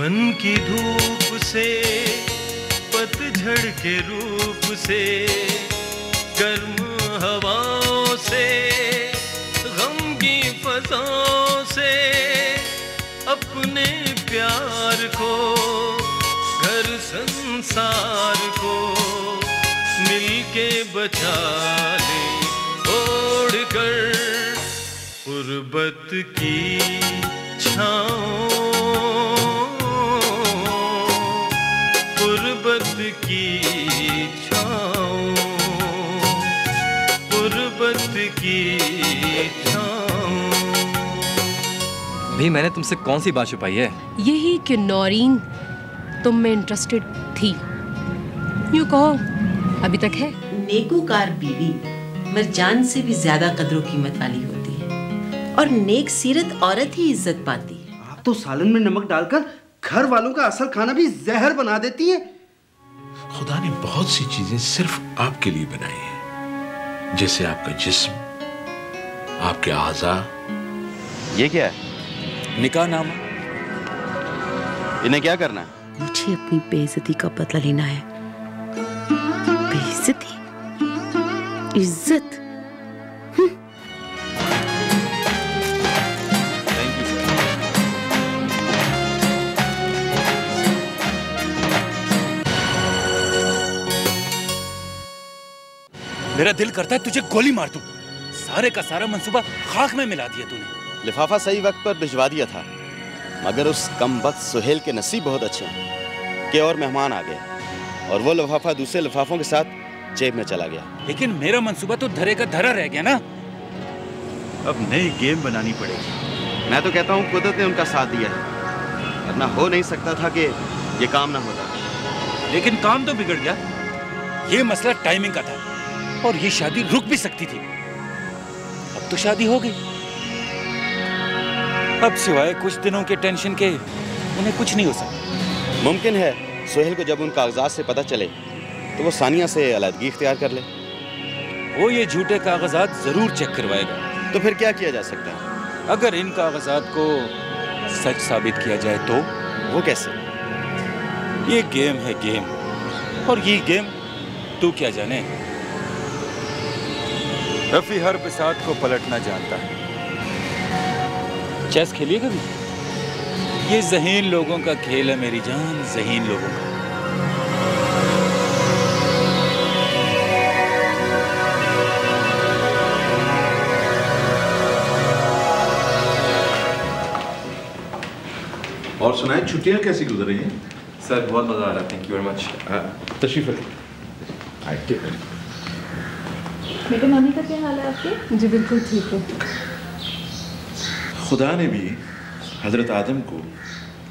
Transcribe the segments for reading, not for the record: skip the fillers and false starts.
मन की धूप से, पतझड़ के रूप से, गर्म हवाओं से, गम की फजाओं से, अपने प्यार को, घर संसार को मिलके बचा ले, ओढ़ कर गुर्बत की छाँव, गुर्बत की छाँव, गुर्बत की छाँव। भाई मैंने तुमसे कौन सी बात छुपाई है? यही कि नौरीन तुम में इंटरेस्टेड थी, यूँ कहो अभी तक है। नेकूकार बीवी मरजान से भी ज्यादा कदरों कीमत वाली होती है और नेक सीरत औरत ही इज्जत पाती है। आप तो सालन में नमक डालकर घर वालों का असल खाना भी जहर बना देती है। खुदा ने बहुत सी चीजें सिर्फ आपके लिए बनाई है, जैसे आपका जिस्म, आपके आज़ा। ये क्या है? निकाह नामा। इन्हें क्या करना है? मुझे अपनी बेइज्जती का बदला लेना है। बेइज्जती? इज्जत? मेरा दिल करता है तुझे गोली मार दूं। सारे का सारा मंसूबा खाक में मिला दिया तूने। लिफाफा सही वक्त पर भिजवा दिया था, मगर उस कमबख्त सुहेल के नसीब बहुत अच्छे हैं कि और मेहमान आ गए और वो लिफाफा दूसरे लिफाफों के साथ जेब में चला गया। लेकिन मेरा मंसूबा तो धरे का धरा रह गया ना। अब नई गेम बनानी पड़ेगी। मैं तो कहता हूँ कुदरत ने उनका साथ दिया है, वरना हो नहीं सकता था कि ये काम ना होता। लेकिन काम तो बिगड़ गया। ये मसला टाइमिंग का था और ये शादी रुक भी सकती थी। अब तो शादी हो गई। अब सिवाय कुछ दिनों के टेंशन के उन्हें कुछ नहीं हो सकता। मुमकिन है सुहेल को जब उन कागजात से पता चले तो वो सानिया से अलहदगी इख्तियार कर ले। वो ये झूठे कागजात जरूर चेक करवाएगा। तो फिर क्या किया जा सकता है? अगर इन कागजात को सच साबित किया जाए तो? वो कैसे? ये गेम है गेम, और ये गेम तू क्या जाने। रफी हर बिसात को पलटना जानता है। चेस खेलिए कभी? ये ज़हीन लोगों का खेल है मेरी जान, ज़हीन लोगों का। और सुनाए, छुट्टियां कैसी गुजर रही हैं? सर बहुत मज़ा आ रहा है, थैंक यू वेरी मच। तशरीफ रखिए। बेटे मामी का क्या हाल है आपके? जी बिल्कुल ठीक है। खुदा ने भी हजरत आदम को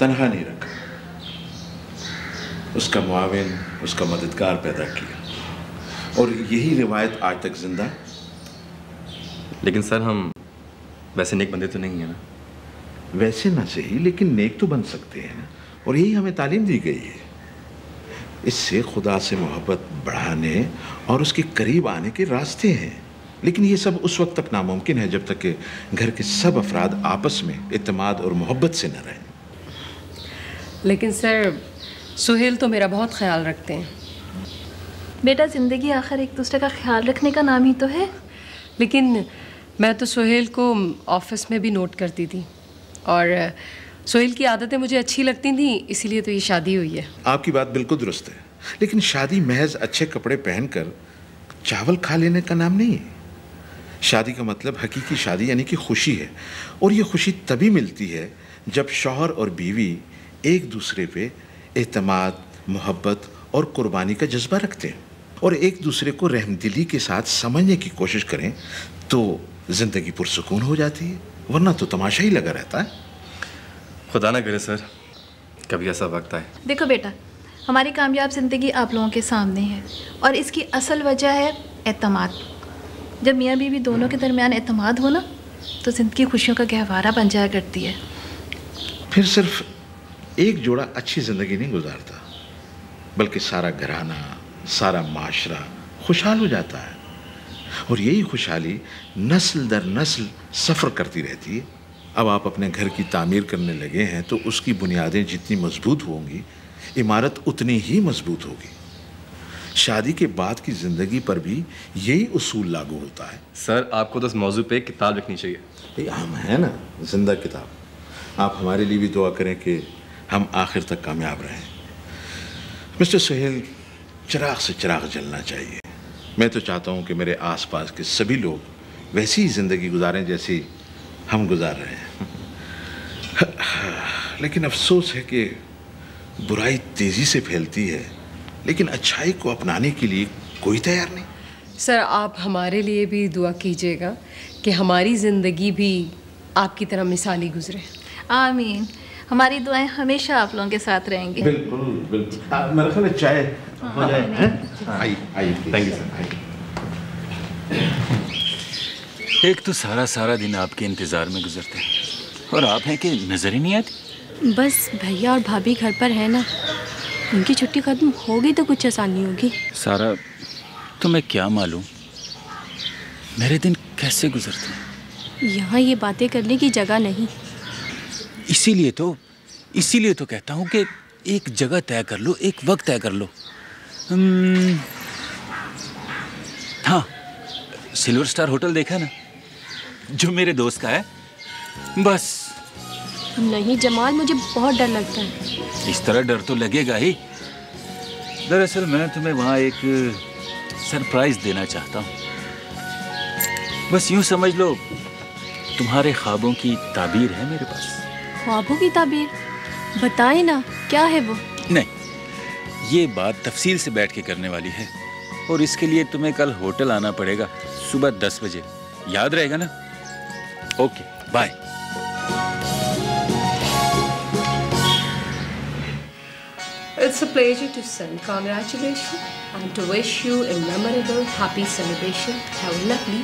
तन्हा नहीं रखा, उसका मुआविन, उसका मददगार पैदा किया, और यही रिवायत आज तक जिंदा। लेकिन सर हम वैसे नेक बंदे तो नहीं है ना? वैसे ना सही, लेकिन नेक तो बन सकते हैं, और यही हमें तालीम दी गई है। इससे खुदा से मोहब्बत बढ़ाने और उसके करीब आने के रास्ते हैं। लेकिन ये सब उस वक्त तक नामुमकिन है जब तक कि घर के सब अफराद आपस में इत्तेमाद और मोहब्बत से न रहें। लेकिन सर सुहेल तो मेरा बहुत ख्याल रखते हैं। बेटा ज़िंदगी आखिर एक दूसरे का ख्याल रखने का नाम ही तो है। लेकिन मैं तो सुहेल को ऑफिस में भी नोट करती थी, और सुहेल की आदतें मुझे अच्छी लगती थी, इसीलिए तो ये शादी हुई है। आपकी बात बिल्कुल दुरुस्त है, लेकिन शादी महज अच्छे कपड़े पहनकर चावल खा लेने का नाम नहीं है। शादी का मतलब हकीकी शादी यानी कि खुशी है, और ये खुशी तभी मिलती है जब शौहर और बीवी एक दूसरे पे एतमाद, मोहब्बत और कुर्बानी का जज्बा रखते हैं, और एक दूसरे को रहमदिली के साथ समझने की कोशिश करें तो ज़िंदगी पुरसुकून हो जाती है, वरना तो तमाशा ही लगा रहता है। खुदा ना करे सर कभी ऐसा वक्त आए। देखो बेटा, हमारी कामयाब ज़िंदगी आप लोगों के सामने है, और इसकी असल वजह है एतमाद। जब मियाँ बीवी दोनों के दरमियान एतमाद हो ना, तो ज़िंदगी खुशियों का गहवारा बन जाया करती है। फिर सिर्फ एक जोड़ा अच्छी ज़िंदगी नहीं गुजारता, बल्कि सारा घराना, सारा माशरा खुशहाल हो जाता है, और यही खुशहाली नस्ल दर नस्ल सफ़र करती रहती है। अब आप अपने घर की तामीर करने लगे हैं तो उसकी बुनियादें जितनी मजबूत होंगी, इमारत उतनी ही मजबूत होगी। शादी के बाद की जिंदगी पर भी यही उसूल लागू होता है। सर, आपको तो इस मौजू पे एक किताब लिखनी चाहिए। ये हम है ना, जिंदा किताब। आप हमारे लिए भी दुआ करें कि हम आखिर तक कामयाब रहें। मिस्टर सुहेल, चिराग से चिराग जलना चाहिए। मैं तो चाहता हूँ कि मेरे आसपास के सभी लोग वैसी ही जिंदगी गुजारें जैसी हम गुजार रहे हैं। लेकिन अफसोस है कि बुराई तेजी से फैलती है, लेकिन अच्छाई को अपनाने के लिए कोई तैयार नहीं। सर, आप हमारे लिए भी दुआ कीजिएगा कि हमारी ज़िंदगी भी आपकी तरह मिसाली गुजरे। आमीन। हमारी दुआएं हमेशा आप लोगों के साथ रहेंगी। बिल्कुल बिल्कुल। मेरे ख्याल में चाय हो जाए। आइए। Thank you sir. एक तो सारा दिन आपके इंतज़ार में गुजरते हैं और आप हैं कि नज़र ही नहीं आती। बस भैया और भाभी घर पर है ना, उनकी छुट्टी ख़त्म होगी तो कुछ आसानी होगी। सारा, तुम्हें क्या मालूम मेरे दिन कैसे गुजरते हैं। यहाँ ये बातें करने की जगह नहीं। इसीलिए तो कहता हूँ कि एक जगह तय कर लो, एक वक्त तय कर लो। हाँ, सिल्वर स्टार होटल देखा ना, जो मेरे दोस्त का है। बस नहीं जमाल, मुझे बहुत डर लगता है। इस तरह डर तो लगेगा ही। दरअसल मैं तुम्हें वहाँ एक सरप्राइज देना चाहता हूँ। बस यूं समझ लो, तुम्हारे ख्वाबों की ताबीर है मेरे पास। ख्वाबों की ताबीर? बताएं ना, क्या है वो? नहीं, ये बात तफसील से बैठ के करने वाली है और इसके लिए तुम्हें कल होटल आना पड़ेगा सुबह 10 बजे। याद रहेगा ना? Okay, bye. It's a pleasure to send congratulations and to wish you a memorable, happy celebration. Have a lovely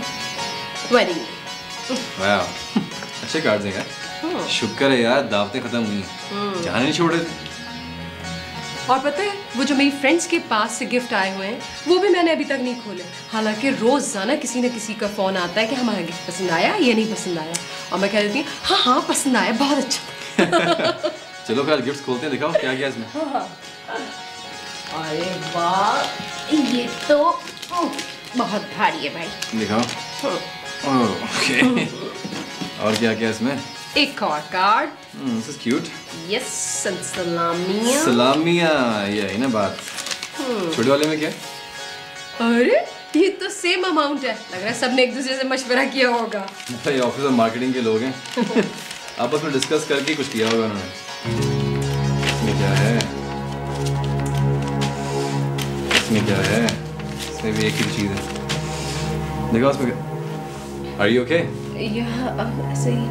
wedding day. वाह, अच्छे कार्ड्स हैं यार। शुक्र है यार, दावतें खत्म हुई, जाने नहीं छोड़ रहे थे। और पता है, वो जो मेरी फ्रेंड्स के पास से गिफ्ट आए हुए हैं, वो भी मैंने अभी तक नहीं खोले। हालांकि रोजाना किसी न किसी का फोन आता है कि हमारा गिफ्ट पसंद आया या नहीं पसंद आया, और मैं कह देती हूँ हाँ पसंद आया, बहुत अच्छा। चलो फिर गिफ्ट खोलते हैं, दिखाओ क्या क्या इसमें। अरे वाह, ये तो बहुत भारी है भाई। दिखाओ। ओके। और क्या क्या इसमें? एक और card. This is cute. Yes, सलामिया। सलामिया, ये है ना बात। छोटे वाले में क्या? अरे ये तो सेम अमाउंट है। लग रहा है सबने एक दूसरे से मशवरा किया होगा। भाई ऑफिस और मार्केटिंग के लोग हैं। आपस में डिस्कस करके कुछ किया होगा उन्होंने। इसमें क्या है? इसमें क्या है? इसमें भी एक ही चीज है। देखो इसमें क्या? Are you okay? यह ऐसे ही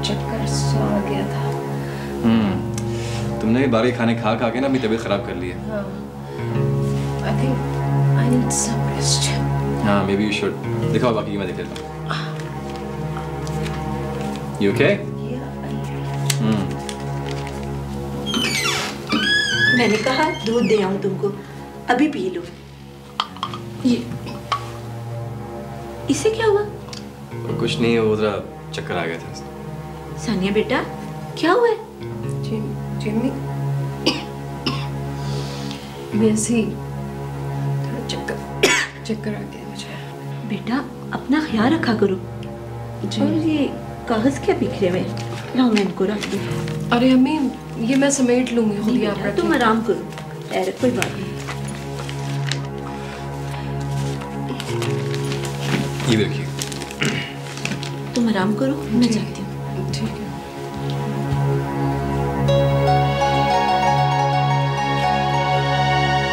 चक्कर सा आ गया था। तुमने बाहर के खाने खा के ना अपनी तबीयत खराब कर ली है। I think I need some rest. हाँ, maybe you should. दिखाओ, बाकी मैं देख लेता हूँ। You okay? मैंने कहा दूध दे आऊं तुमको, अभी पी लो। ये इसे क्या हुआ? कुछ नहीं, वो जरा चक्कर आ गया था। सानिया बेटा, क्या हुआ है? जिम्मी, वैसे ही चक्कर आ गया मुझे। बेटा अपना ख्याल रखा करो। और ये कागज क्या बिखरे हुए? लाओ मैं इनको रख दूं। अरे अम्मी, ये मैं समेट लूंगी खुद ही, आप तुम आराम करो। अरे कोई बात नहीं। ये भी रखिए। तुम आराम करो, मैं जाती हूँ। ठीक है।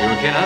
You okay ना?